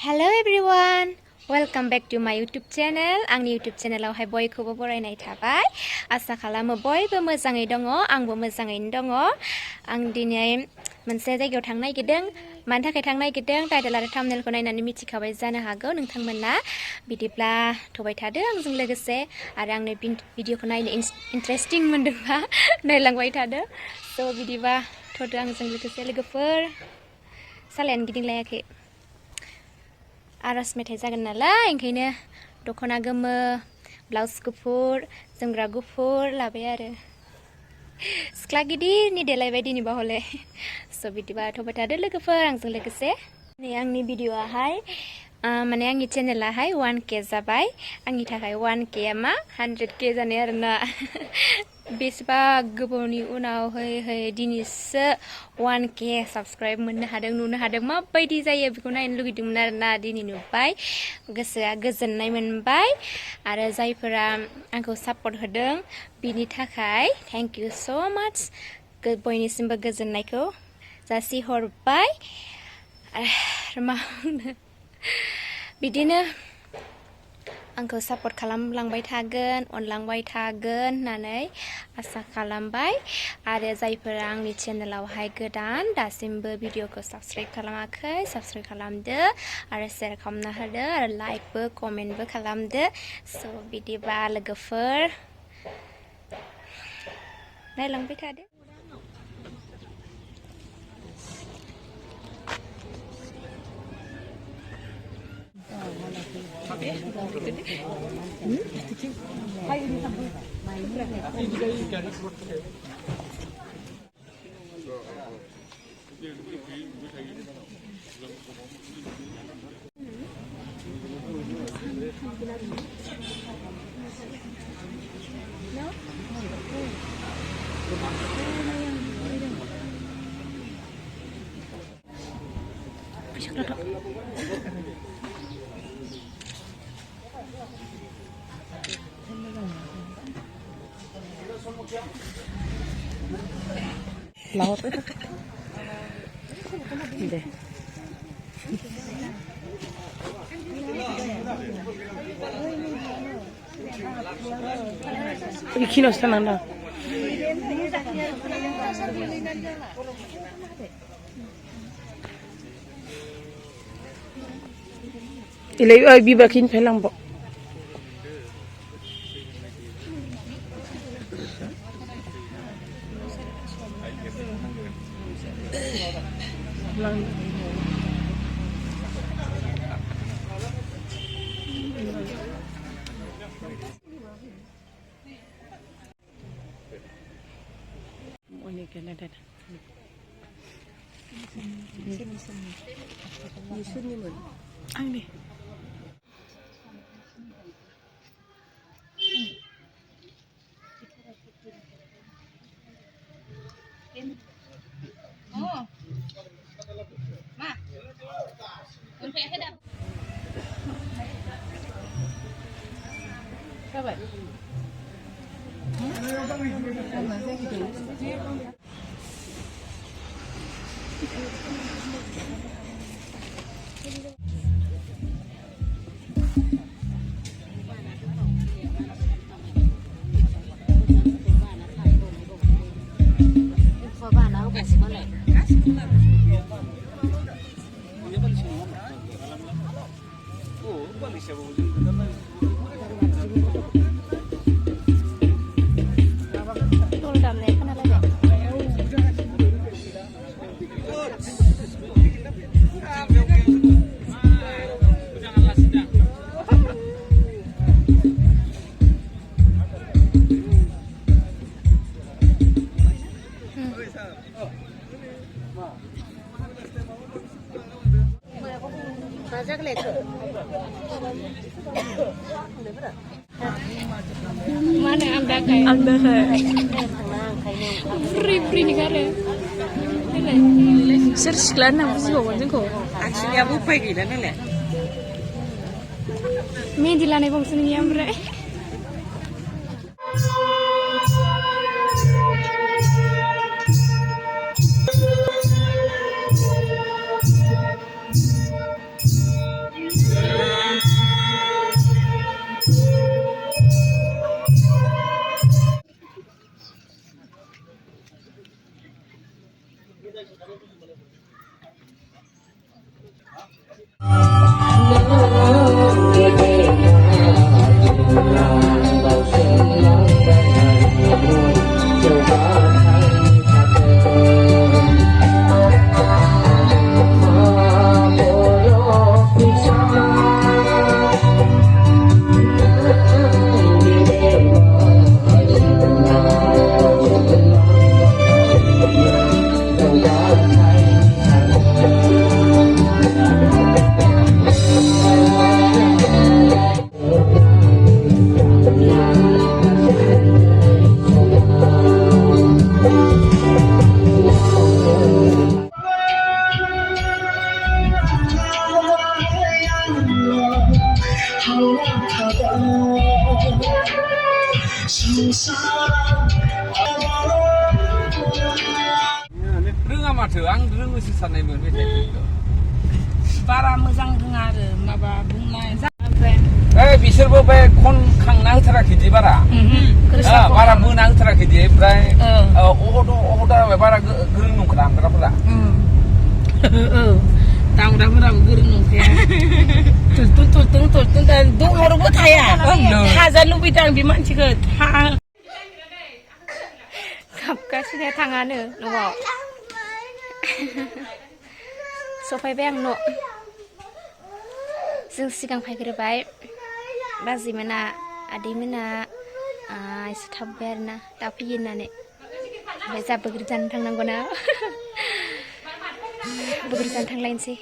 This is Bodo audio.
Hello everyone, welcome back to my YouTube channel. आंनि YouTube channelआवहाय बयखौबो बरायनाय थाबाय। आसा खालामो बयबो मोजाङै दङ, आंबो मोजाङैनो दङ। आं दिनै मोनसे जायगायाव थांनो नागिरदों। मानि थाखाय थांनो नागिरदों? टाइटेल आरो थाम्बनेलखौ नायनानै मिथिखाबाय जानो हागौ नोंथांमोना। बिदिब्ला थबाय थादो आंजों लोगोसे आरो आंनि भिडिअखौ नायनो इन्टारेस्टिं मोनदोंबा नायलांबाय थादो। स' बिदिबा थदो आंजों लोगोसे लोगोफोर। सालायानो गिदिंलायाखै। आर'ज मेथाइ जागोन नालाय ओंखायनो दख'ना गोमो, ब्लाउस गुफुर, जोमग्रा गुफुर लाबाय आरो सिख्ला गिदिरनि देलायबाय दिनैबा हले। स' बिदिबा थबाय थादो लोगोफोर आंजों लोगोसे। नै आंनि भिडिअ'आहाय माने आंनि चेनेलाहाय 1K जाबाय। आंनि थाखाय 1K आ मा 100K जानाय आरोना। बेसेबा गोबावनि उनाव दिनैसो 1K साबस्क्राइब मोननो हादों, नुनो हादों। माबायदि जायो बेखौ नायनो लुगैदोंमोन आरोना। दिनै नुबाय, गोसोआ गोजोननाय मोनबाय आरो जायफोरा आंखौ सापर्ट होदों बिनि थाखाय थेंक इउ स' माच। बयनिसिमबो गोजोननायखौ जासिहरबाय। आरो मा बुंनो, बिदिनो आंखौ सापर्ट खालामलांबाय थागोन, अनलांबाय थागोन होननानै आसा खालामबाय। आरो जायफोरा आंनि चेनेलावहाय गोदान दासिमबो भिडिअखौ साबस्क्राइब खालामाखै, साबस्क्राइब खालामदो आरो शेयार खालामना होदो आरो लाइकबो कमेन्टबो खालामदो। स' बिदिबा लोगोफोर नायलांबाय थादो। Laut itu. Deh. Iki no sana anda. Ilai bibakin pelang bo. Ini kena dah. Sini mun. Angni. Oh. Ma. Kun phải hết đâu. Sao vậy? Mana anda kayak free negara. Sekarang apa sih bawa jengko? Aksinya apa gila nela? Mendi lah nih bangsa ni amre. रोङा माथो आं रोङोसो साननाय मोनबाय थायो बारा मोजां रोङा आरो माबा बुंनाय ओइ बिसोरबो बे खन खांना होथाराखै दि बारा बारा बोना होथाराखै दि ओमफ्राय बारा गोरों नंखाया दामग्राफोरा दामग्राफोराबो गोरों नंखाया थुलथुं दहरबो थाया थाजा लुबैदों आं बे मानसिखौ गाबगासिनो थाङानो न'आव सफायबाय आं न' जों सिगां फैग्रोबाय बाजैमोना आदैमोना एसे थाबबाय आरोना दा फैयो होननानै ओमफ्राय जा बोग्रि जानो थांनांगौना बोग्रि जानो थांलायनोसै